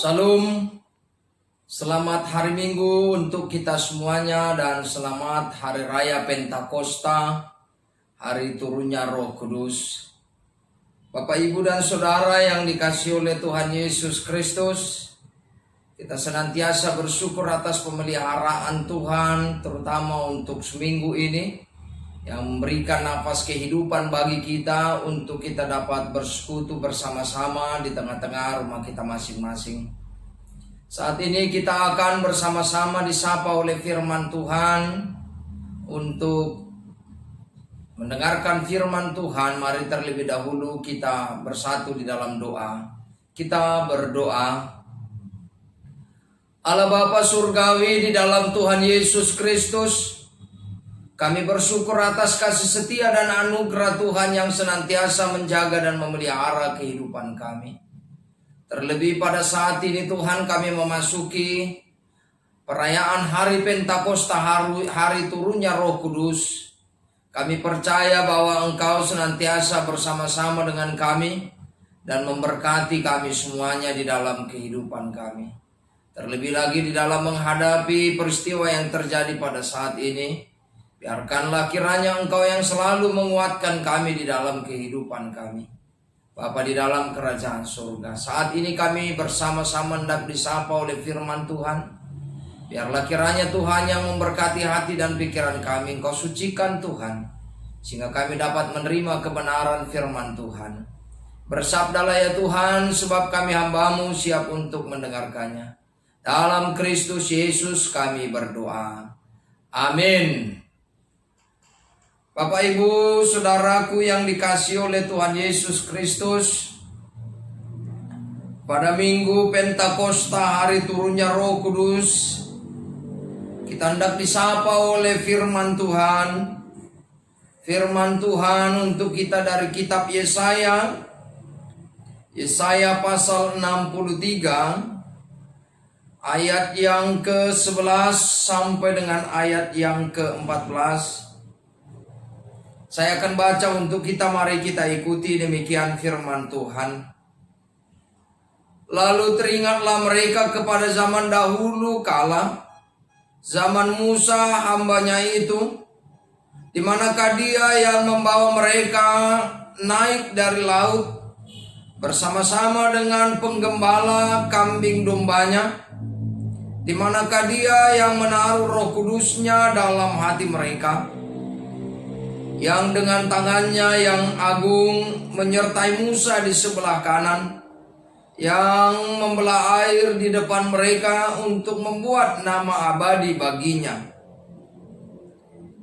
Salam, selamat hari Minggu untuk kita semuanya dan selamat Hari Raya Pentakosta, hari turunnya Roh Kudus. Bapak, Ibu, dan Saudara yang dikasihi oleh Tuhan Yesus Kristus, kita senantiasa bersyukur atas pemeliharaan Tuhan, terutama untuk seminggu ini, yang memberikan nafas kehidupan bagi kita untuk kita dapat bersekutu bersama-sama di tengah-tengah rumah kita masing-masing. Saat ini kita akan bersama-sama disapa oleh firman Tuhan. Untuk mendengarkan firman Tuhan, mari terlebih dahulu kita bersatu di dalam doa. Kita berdoa. Allah Bapa Surgawi, di dalam Tuhan Yesus Kristus, kami bersyukur atas kasih setia dan anugerah Tuhan yang senantiasa menjaga dan memelihara kehidupan kami. Terlebih pada saat ini Tuhan, kami memasuki perayaan Hari Pentakosta, hari turunnya Roh Kudus. Kami percaya bahwa Engkau senantiasa bersama-sama dengan kami dan memberkati kami semuanya di dalam kehidupan kami. Terlebih lagi di dalam menghadapi peristiwa yang terjadi pada saat ini, biarkanlah kiranya Engkau yang selalu menguatkan kami di dalam kehidupan kami. Bapa di dalam kerajaan surga, saat ini kami bersama-sama hendak disapa oleh firman Tuhan. Biarlah kiranya Tuhan yang memberkati hati dan pikiran kami. Engkau sucikan Tuhan, sehingga kami dapat menerima kebenaran firman Tuhan. Bersabdalah ya Tuhan, sebab kami hamba-Mu siap untuk mendengarkannya. Dalam Kristus Yesus kami berdoa. Amin. Bapak, Ibu, Saudaraku yang dikasihi oleh Tuhan Yesus Kristus, pada Minggu Pentakosta, hari turunnya Roh Kudus, kita hendak disapa oleh firman Tuhan. Firman Tuhan untuk kita dari kitab Yesaya pasal 63, ayat yang ke-11 sampai dengan ayat yang ke-14. Saya akan baca untuk kita, mari kita ikuti demikian firman Tuhan. Lalu teringatlah mereka kepada zaman dahulu kala, zaman Musa hambanya itu, di manakah dia yang membawa mereka naik dari laut bersama-sama dengan penggembala kambing dombanya, di manakah dia yang menaruh Roh Kudusnya dalam hati mereka, yang dengan tangannya yang agung menyertai Musa di sebelah kanan, yang membelah air di depan mereka untuk membuat nama abadi baginya,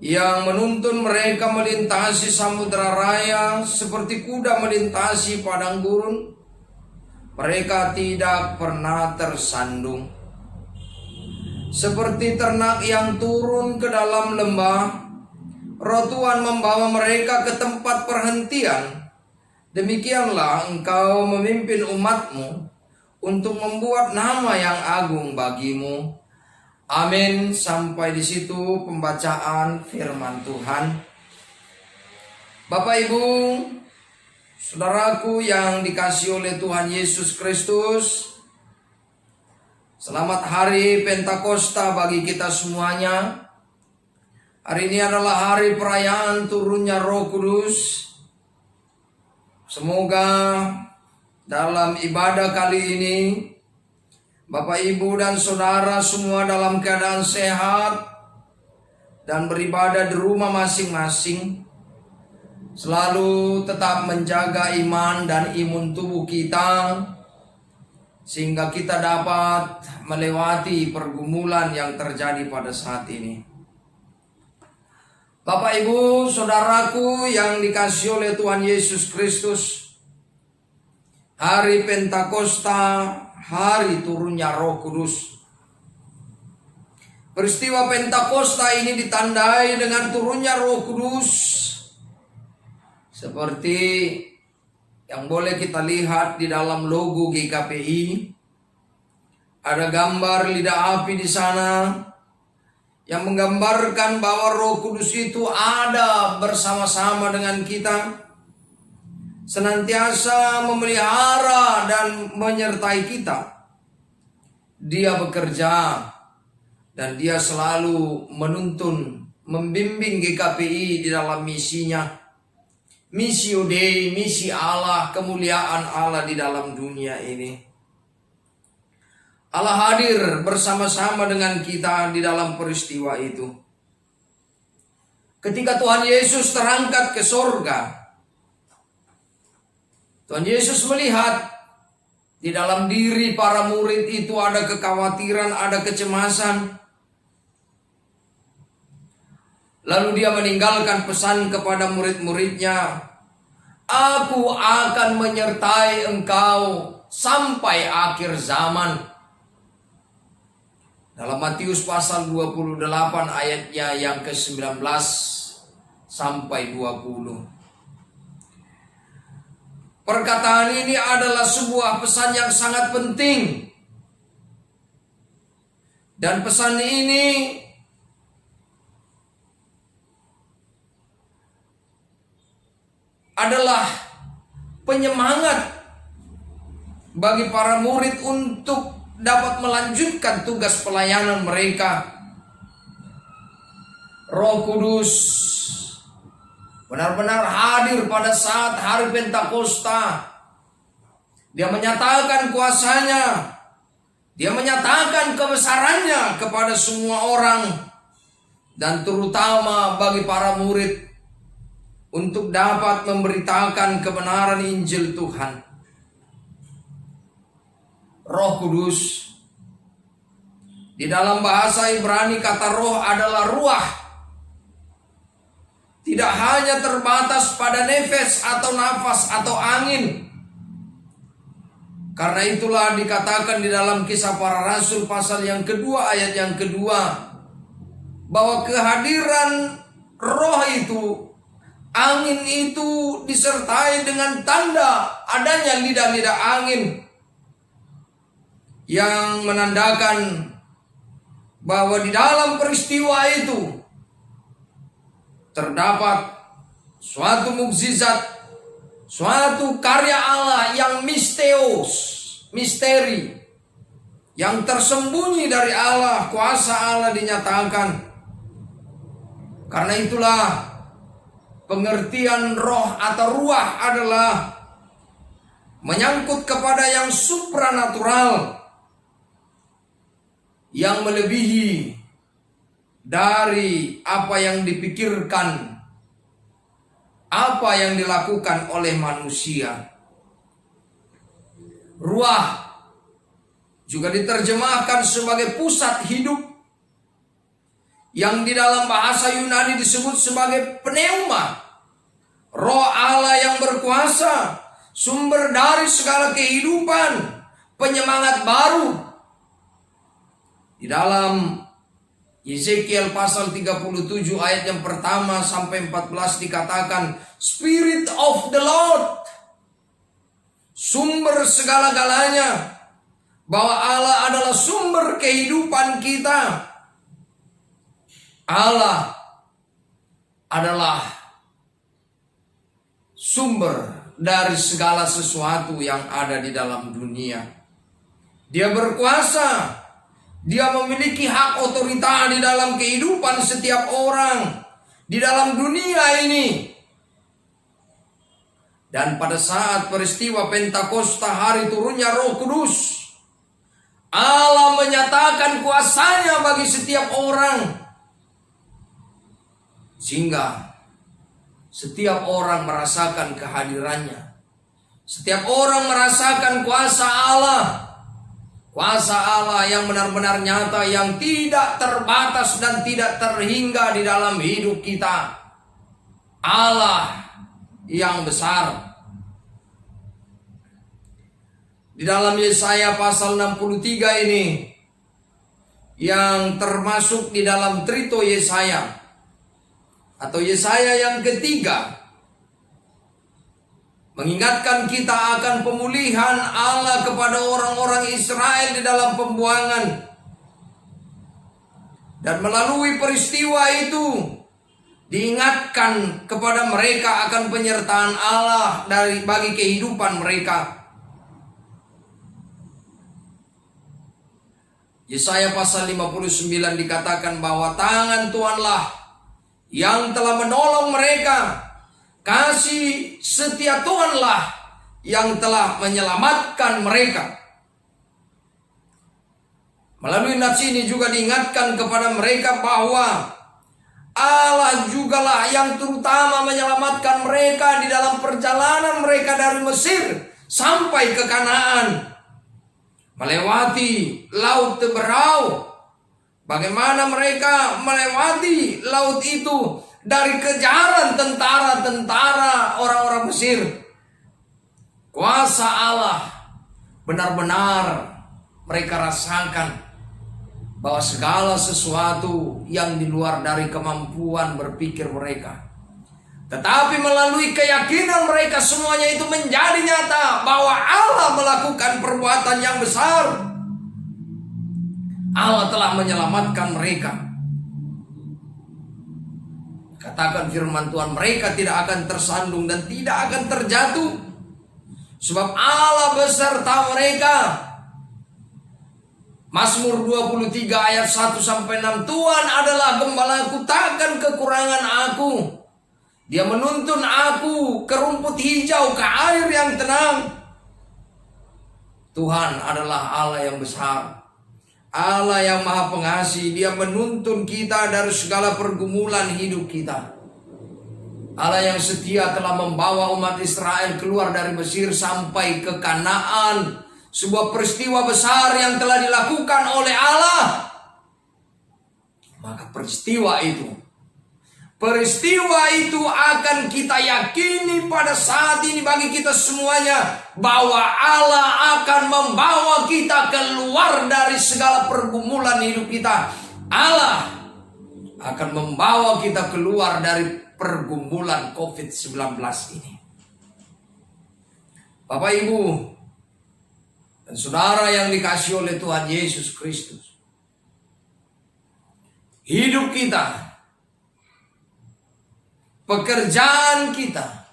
yang menuntun mereka melintasi samudera raya seperti kuda melintasi padang gurun. Mereka tidak pernah tersandung. Seperti ternak yang turun ke dalam lembah, Roh Tuhan membawa mereka ke tempat perhentian. Demikianlah Engkau memimpin umat-Mu untuk membuat nama yang agung bagi-Mu. Amin. Sampai di situ pembacaan firman Tuhan. Bapak, Ibu, Saudaraku yang dikasihi oleh Tuhan Yesus Kristus, selamat Hari Pentakosta bagi kita semuanya. Hari ini adalah hari perayaan turunnya Roh Kudus. Semoga dalam ibadah kali ini, Bapak, Ibu, dan Saudara semua dalam keadaan sehat dan beribadah di rumah masing-masing, selalu tetap menjaga iman dan imun tubuh kita, sehingga kita dapat melewati pergumulan yang terjadi pada saat ini. Bapak, Ibu, Saudaraku yang dikasihi oleh Tuhan Yesus Kristus, Hari Pentakosta, hari turunnya Roh Kudus. Peristiwa Pentakosta ini ditandai dengan turunnya Roh Kudus, seperti yang boleh kita lihat di dalam logo GKPI. Ada gambar lidah api di sana, yang menggambarkan bahwa Roh Kudus itu ada bersama-sama dengan kita, senantiasa memelihara dan menyertai kita. Dia bekerja dan dia selalu menuntun, membimbing GKPI di dalam misinya. Missio Dei, misi Allah, kemuliaan Allah di dalam dunia ini. Allah hadir bersama-sama dengan kita di dalam peristiwa itu. Ketika Tuhan Yesus terangkat ke sorga, Tuhan Yesus melihat di dalam diri para murid itu ada kekhawatiran, ada kecemasan. Lalu dia meninggalkan pesan kepada murid-muridnya, "Aku akan menyertai engkau sampai akhir zaman." Dalam Matius pasal 28 ayatnya yang ke-19 sampai 20. Perkataan ini adalah sebuah pesan yang sangat penting. Dan pesan ini adalah penyemangat bagi para murid untuk dapat melanjutkan tugas pelayanan mereka. Roh Kudus benar-benar hadir pada saat hari Pentakosta. Dia menyatakan kuasanya, dia menyatakan kebesarannya kepada semua orang, dan terutama bagi para murid untuk dapat memberitakan kebenaran Injil Tuhan. Roh Kudus, di dalam bahasa Ibrani kata roh adalah ruah. Tidak hanya terbatas pada nefes atau nafas atau angin. Karena itulah dikatakan di dalam Kisah Para Rasul pasal yang kedua ayat yang kedua, bahwa kehadiran roh itu, angin itu disertai dengan tanda adanya lidah-lidah angin, yang menandakan bahwa di dalam peristiwa itu terdapat suatu mukjizat, suatu karya Allah yang misteri, yang tersembunyi dari Allah, kuasa Allah dinyatakan. Karena itulah pengertian roh atau ruah adalah menyangkut kepada yang supranatural, yang melebihi dari apa yang dipikirkan, apa yang dilakukan oleh manusia. Ruah juga diterjemahkan sebagai pusat hidup, yang di dalam bahasa Yunani disebut sebagai pneuma. Roh Allah yang berkuasa, sumber dari segala kehidupan, penyemangat baru. Di dalam Yeskiel pasal 37 ayat yang pertama sampai 14 dikatakan, Spirit of the Lord, sumber segala-galanya, bahwa Allah adalah sumber kehidupan kita. Allah adalah sumber dari segala sesuatu yang ada di dalam dunia. Dia berkuasa. Dia memiliki hak otorita di dalam kehidupan setiap orang di dalam dunia ini. Dan pada saat peristiwa Pentakosta, hari turunnya Roh Kudus, Allah menyatakan kuasanya bagi setiap orang, sehingga setiap orang merasakan kehadirannya. Setiap orang merasakan kuasa Allah. Kuasa Allah yang benar-benar nyata, yang tidak terbatas dan tidak terhingga di dalam hidup kita. Allah yang besar. Di dalam Yesaya pasal 63 ini, yang termasuk di dalam Trito Yesaya, atau Yesaya yang ketiga, mengingatkan kita akan pemulihan Allah kepada orang-orang Israel di dalam pembuangan. Dan melalui peristiwa itu diingatkan kepada mereka akan penyertaan Allah bagi kehidupan mereka. Yesaya pasal 59 dikatakan bahwa tangan Tuhanlah yang telah menolong mereka. Kasih setia Tuhanlah yang telah menyelamatkan mereka. Melalui nats ini juga diingatkan kepada mereka bahwa Allah jugalah yang terutama menyelamatkan mereka di dalam perjalanan mereka dari Mesir sampai ke Kanaan. Melewati laut Teberau. Bagaimana mereka melewati laut itu dari kejaran tentara-tentara orang-orang Mesir. Kuasa Allah benar-benar mereka rasakan bahwa segala sesuatu yang di luar dari kemampuan berpikir mereka. Tetapi melalui keyakinan mereka semuanya itu menjadi nyata bahwa Allah melakukan perbuatan yang besar. Allah telah menyelamatkan mereka. Katakan firman Tuhan, mereka tidak akan tersandung dan tidak akan terjatuh. Sebab Allah beserta mereka. Mazmur 23 ayat 1-6, Tuhan adalah gembalaku, takkan kekurangan aku. Dia menuntun aku ke rumput hijau, ke air yang tenang. Tuhan adalah Allah yang besar, Allah yang maha pengasih. Dia menuntun kita dari segala pergumulan hidup kita. Allah yang setia telah membawa umat Israel keluar dari Mesir sampai ke Kanaan. Sebuah peristiwa besar yang telah dilakukan oleh Allah. Maka peristiwa itu akan kita yakini pada saat ini bagi kita semuanya, bahwa Allah akan membawa kita keluar dari segala pergumulan hidup kita. Allah akan membawa kita keluar dari pergumulan COVID-19 ini. Bapak, Ibu, dan saudara yang dikasihi oleh Tuhan Yesus Kristus, hidup kita, pekerjaan kita,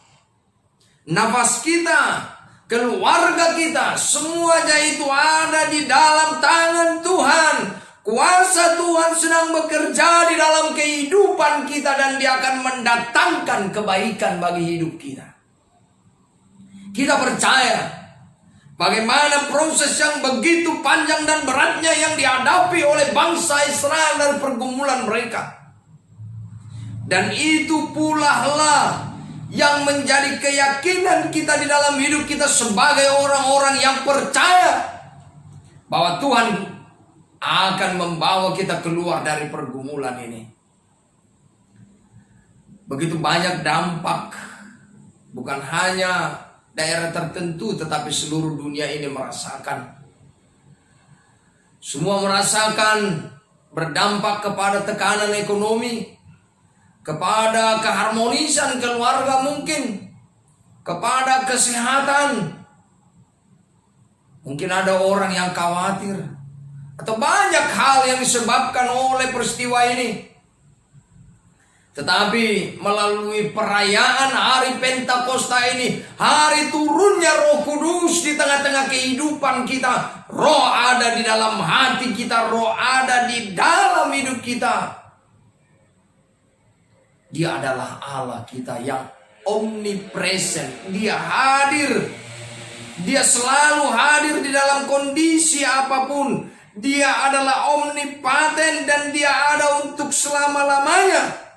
nafas kita, keluarga kita, semuanya itu ada di dalam tangan Tuhan. Kuasa Tuhan sedang bekerja di dalam kehidupan kita dan Dia akan mendatangkan kebaikan bagi hidup kita. Kita percaya bagaimana proses yang begitu panjang dan beratnya yang dihadapi oleh bangsa Israel dari pergumulan mereka. Dan itu pula lah yang menjadi keyakinan kita di dalam hidup kita sebagai orang-orang yang percaya bahwa Tuhan akan membawa kita keluar dari pergumulan ini. Begitu banyak dampak, bukan hanya daerah tertentu, tetapi seluruh dunia ini merasakan. Semua merasakan berdampak kepada tekanan ekonomi, kepada keharmonisan keluarga mungkin, kepada kesehatan. Mungkin ada orang yang khawatir, atau banyak hal yang disebabkan oleh peristiwa ini. Tetapi melalui perayaan hari Pentakosta ini, hari turunnya Roh Kudus di tengah-tengah kehidupan kita, Roh ada di dalam hati kita, Roh ada di dalam hidup kita. Dia adalah Allah kita yang omnipresent. Dia hadir. Dia selalu hadir di dalam kondisi apapun. Dia adalah omnipoten dan Dia ada untuk selama-lamanya.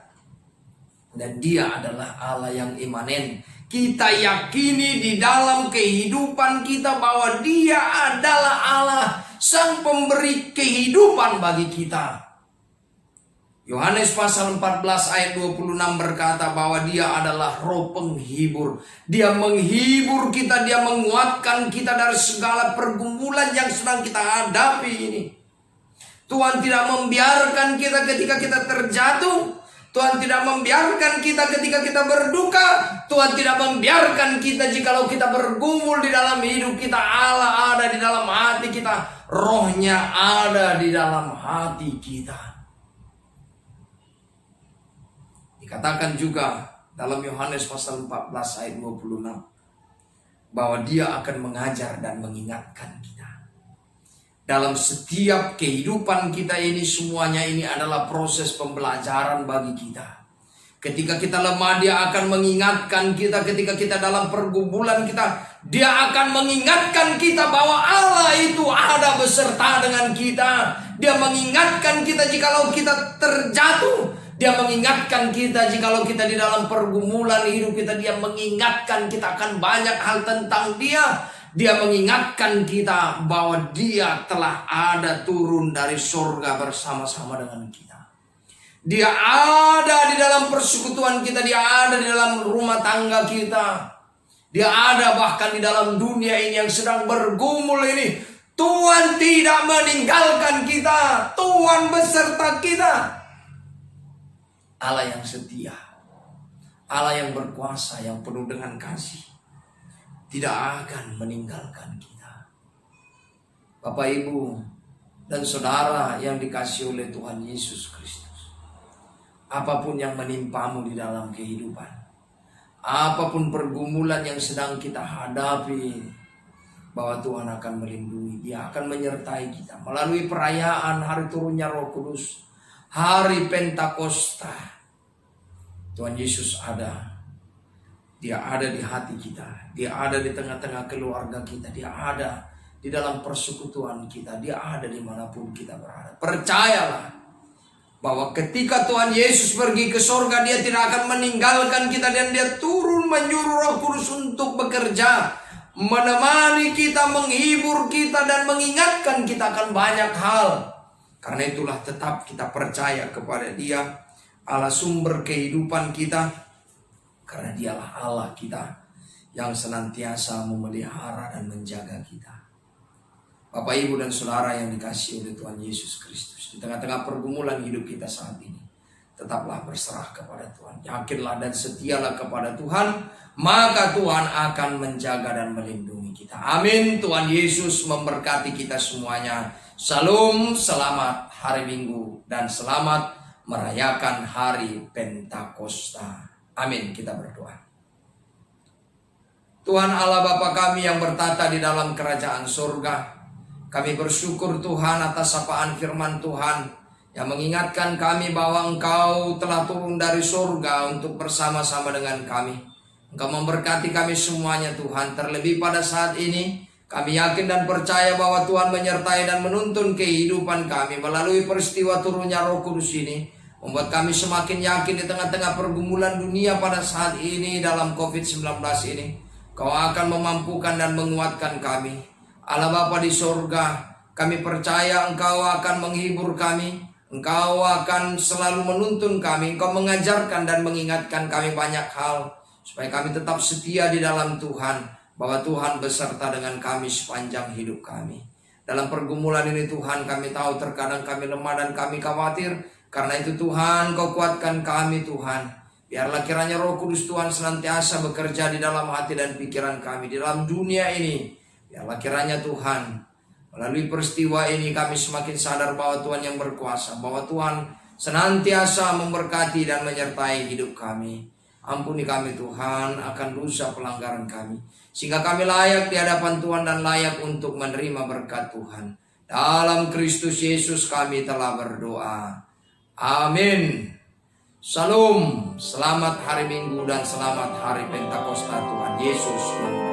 Dan Dia adalah Allah yang imanen. Kita yakini di dalam kehidupan kita bahwa Dia adalah Allah, Sang Pemberi kehidupan bagi kita. Yohanes pasal 14 ayat 26 berkata bahwa Dia adalah Roh penghibur. Dia menghibur kita, Dia menguatkan kita dari segala pergumulan yang sedang kita hadapi ini. Tuhan tidak membiarkan kita ketika kita terjatuh. Tuhan tidak membiarkan kita ketika kita berduka. Tuhan tidak membiarkan kita jikalau kita bergumul di dalam hidup kita. Allah ada di dalam hati kita. Rohnya ada di dalam hati kita. Dikatakan juga dalam Yohanes pasal 14 ayat 26 bahwa Dia akan mengajar dan mengingatkan kita. Dalam setiap kehidupan kita ini, semuanya ini adalah proses pembelajaran bagi kita. Ketika kita lemah, Dia akan mengingatkan kita. Ketika kita dalam pergumulan kita, Dia akan mengingatkan kita bahwa Allah itu ada beserta dengan kita. Dia mengingatkan kita jikalau kita terjatuh. Dia mengingatkan kita jikalau kita di dalam pergumulan hidup kita. Dia mengingatkan kita akan banyak hal tentang Dia. Dia mengingatkan kita bahwa Dia telah ada turun dari surga bersama-sama dengan kita. Dia ada di dalam persekutuan kita. Dia ada di dalam rumah tangga kita. Dia ada bahkan di dalam dunia ini yang sedang bergumul ini. Tuhan tidak meninggalkan kita. Tuhan beserta kita. Allah yang setia. Allah yang berkuasa, yang penuh dengan kasih. Tidak akan meninggalkan kita. Bapak, Ibu, dan Saudara yang dikasihi oleh Tuhan Yesus Kristus. Apapun yang menimpamu di dalam kehidupan, apapun pergumulan yang sedang kita hadapi, bahwa Tuhan akan melindungi. Dia akan menyertai kita melalui perayaan hari turunnya Roh Kudus, hari Pentakosta. Tuhan Yesus ada. Dia ada di hati kita. Dia ada di tengah-tengah keluarga kita. Dia ada di dalam persekutuan kita. Dia ada dimanapun kita berada. Percayalah bahwa ketika Tuhan Yesus pergi ke surga, Dia tidak akan meninggalkan kita. Dan Dia turun menyuruh Roh Kudus untuk bekerja, menemani kita, menghibur kita, dan mengingatkan kita akan banyak hal. Karena itulah tetap kita percaya kepada Dia, Allah sumber kehidupan kita. Karena Dialah Allah kita yang senantiasa memelihara dan menjaga kita. Bapak, Ibu, dan Saudara yang dikasihi oleh Tuhan Yesus Kristus, di tengah-tengah pergumulan hidup kita saat ini, tetaplah berserah kepada Tuhan. Yakinlah dan setialah kepada Tuhan, maka Tuhan akan menjaga dan melindungi kita. Amin. Tuhan Yesus memberkati kita semuanya. Shalom, selamat hari Minggu, dan selamat merayakan hari Pentakosta. Amin. Kita berdoa. Tuhan Allah Bapa kami yang bertata di dalam kerajaan surga, kami bersyukur Tuhan atas sapaan firman Tuhan yang mengingatkan kami bahwa Engkau telah turun dari surga untuk bersama-sama dengan kami. Engkau memberkati kami semuanya Tuhan. Terlebih pada saat ini kami yakin dan percaya bahwa Tuhan menyertai dan menuntun kehidupan kami melalui peristiwa turunnya Roh Kudus ini. Membuat kami semakin yakin di tengah-tengah pergumulan dunia pada saat ini dalam COVID-19 ini, Kau akan memampukan dan menguatkan kami. Allah Bapa di surga, kami percaya Engkau akan menghibur kami. Engkau akan selalu menuntun kami. Engkau mengajarkan dan mengingatkan kami banyak hal, supaya kami tetap setia di dalam Tuhan, bahwa Tuhan beserta dengan kami sepanjang hidup kami. Dalam pergumulan ini Tuhan, kami tahu terkadang kami lemah dan kami khawatir. Karena itu Tuhan, Kau kuatkan kami Tuhan. Biarlah kiranya Roh Kudus Tuhan senantiasa bekerja di dalam hati dan pikiran kami di dalam dunia ini. Biarlah kiranya Tuhan, melalui peristiwa ini kami semakin sadar bahwa Tuhan yang berkuasa, bahwa Tuhan senantiasa memberkati dan menyertai hidup kami. Ampuni kami Tuhan akan dosa pelanggaran kami, sehingga kami layak di hadapan Tuhan dan layak untuk menerima berkat Tuhan. Dalam Kristus Yesus kami telah berdoa. Amin. Shalom. Selamat hari Minggu dan selamat hari Pentakosta. Tuhan Yesus memberkati.